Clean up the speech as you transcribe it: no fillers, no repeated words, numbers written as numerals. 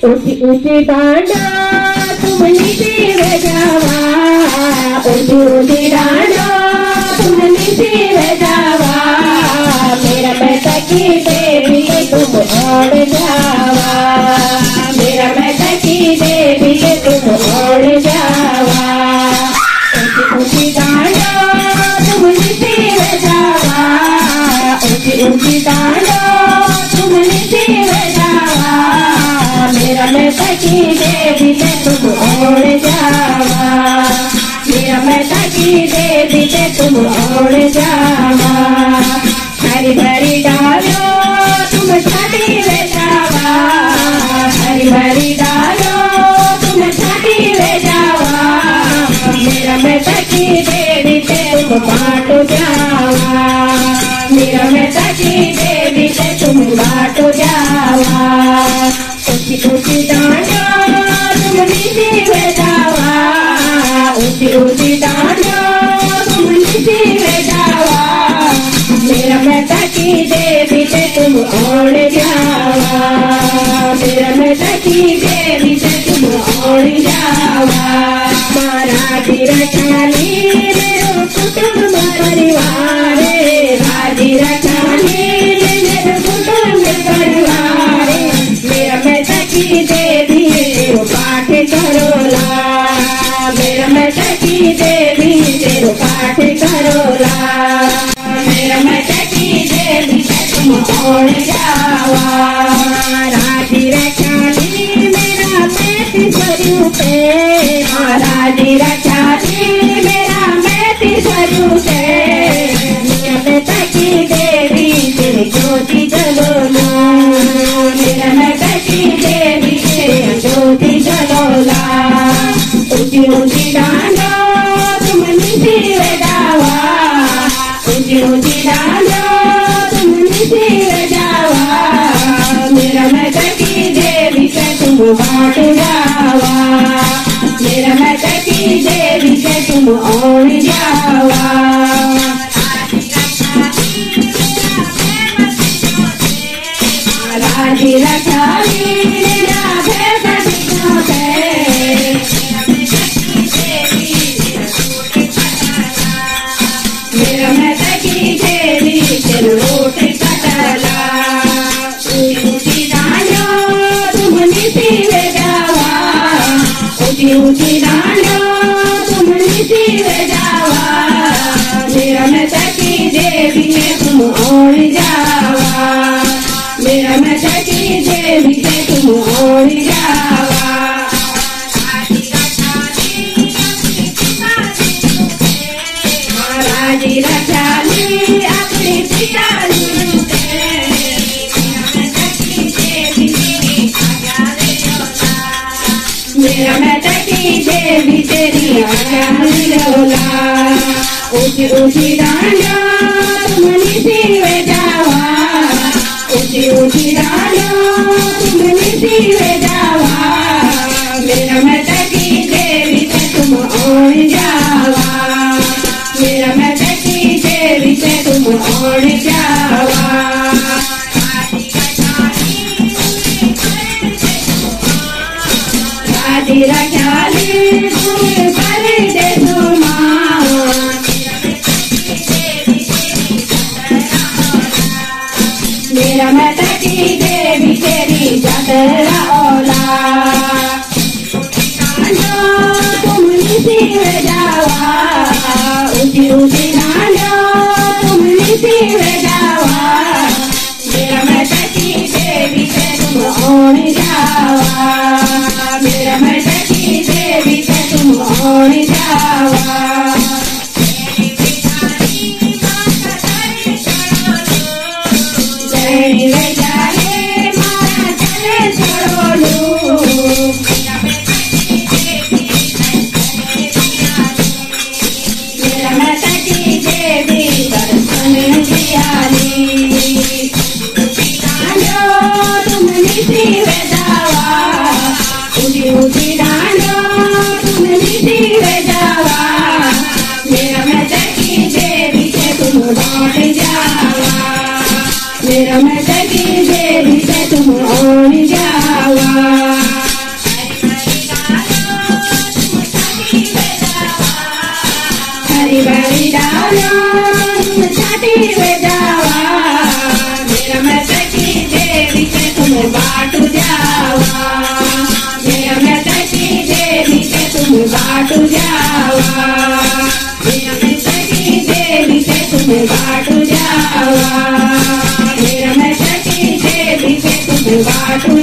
ऊंची ऊंची डांडा तुम नीचे रह जावा, ऊंची ऊंची डांडा तुम नीचे रह जावा, मेरा बेटा की देवी तुम ओढ़ जावा, मेरा बेटा की देवी तुम ओढ़ जावा। ऊंची ऊंची डांडा तुम नीचे रह जावा, ऊंची ऊंची डांडा तुम नीचे रह जावा, मेरा बेटा की देवी से तुम ओढ़ जावा, मेरा बेटा की देवी से तुम ओढ़ जावा। हरी भरी डालो तुम छाती में जावा, हरी भरी डालो तुम छाती में जावा, मेरा बेटा की देवी से तुम बाट जावा, मेरा बेटा की देवी से तुम बाट जावा। ऊंची ऊंची डांडा तुम नीचे रह जावा, ऊंची ऊंची डांडा तुम नीचे रह जावा, मेरा बेटा की देवी से तुम ओढ़ जावा, मेरा बेटा की देवी से तुम ओढ़ जावा। महाराज रचाली मेरो कुटुंब परिवार, राजी रचाली मेरो कुटुंब परिवार, मेरा बेटा की देवी तेरो पाठ करोला, मेरा बेटा की देवी तेरो पाठ करोला, मेरा बेटा की देवी से तुम ओढ़ जावा। राजी रचाली मेरा बेटी स्वरूप, राजी रचाली मेरा बेटी स्वरूप, मेरा बेटा की देवी तेरी ज्योति जलोला, मेरा बेटा की देवी तेरी ज्योति जलोला। ऊंची ऊंची डांडा तुम नीचे रह जावा, ऊंची ऊंची डांडा तुम नीचे रह जावा, मेरा बेटा की देवी से तुम बाट जावा, मेरा बेटा की देवी से तुम ओढ़ जावा। राजी रचाली मेरा बेटा दिखोते, मेरा बेटा की देवी तेरे रोट कटला। ऊंची डांडा तुम नीचे रह जावा, ऊंची ऊंची डांडा तुम नीचे रह जावा, मेरा बेटा की देवी से तुम ओढ़ जावा, मेरा बेटा की देवी से तुम ओढ़ जावा। राजी रचाली अपनी पिता मेरा बेटा की देवी तेरी आज्ञा लोला। ऊंची ऊंची डांडा तुम नीचे रह जावा, ऊंची ऊंची डांडा तुम नीचे रह जावा, मेरा बेटा की देवी से तुम ओढ़ जावा, मेरा बेटा की देवी से तुम ओढ़ जावा। राजी रचाली तुम कर दे तुमान, मेरा बेटा की देवी तेरी चादरा ओला। तुम नीचे रह जावा, ऊंची ऊंची डांडा तुम नीचे रह जावा, मेरा बेटा की देवी से तुम ओढ़ जावा, मेरा बेटा की देवी से तुम ओढ़ जावा। जय वैशाली मारा चले छोड़ो, मेरा बेटा की देवी दर्शन दियाली। तुम नीचे रह जावा, ऊंची ऊंची डांडा तुम नीचे रह जावा, मेरा बेटा की देवी से तुम लौट जावा, मेरा बेटा की देवी से तुम ओढ़ जावा। बाटू जावा, मेरा मैटकी देवी से तुम्हें बाटू जावा, मेरा मैटकी देवी से तुम्हें बाटू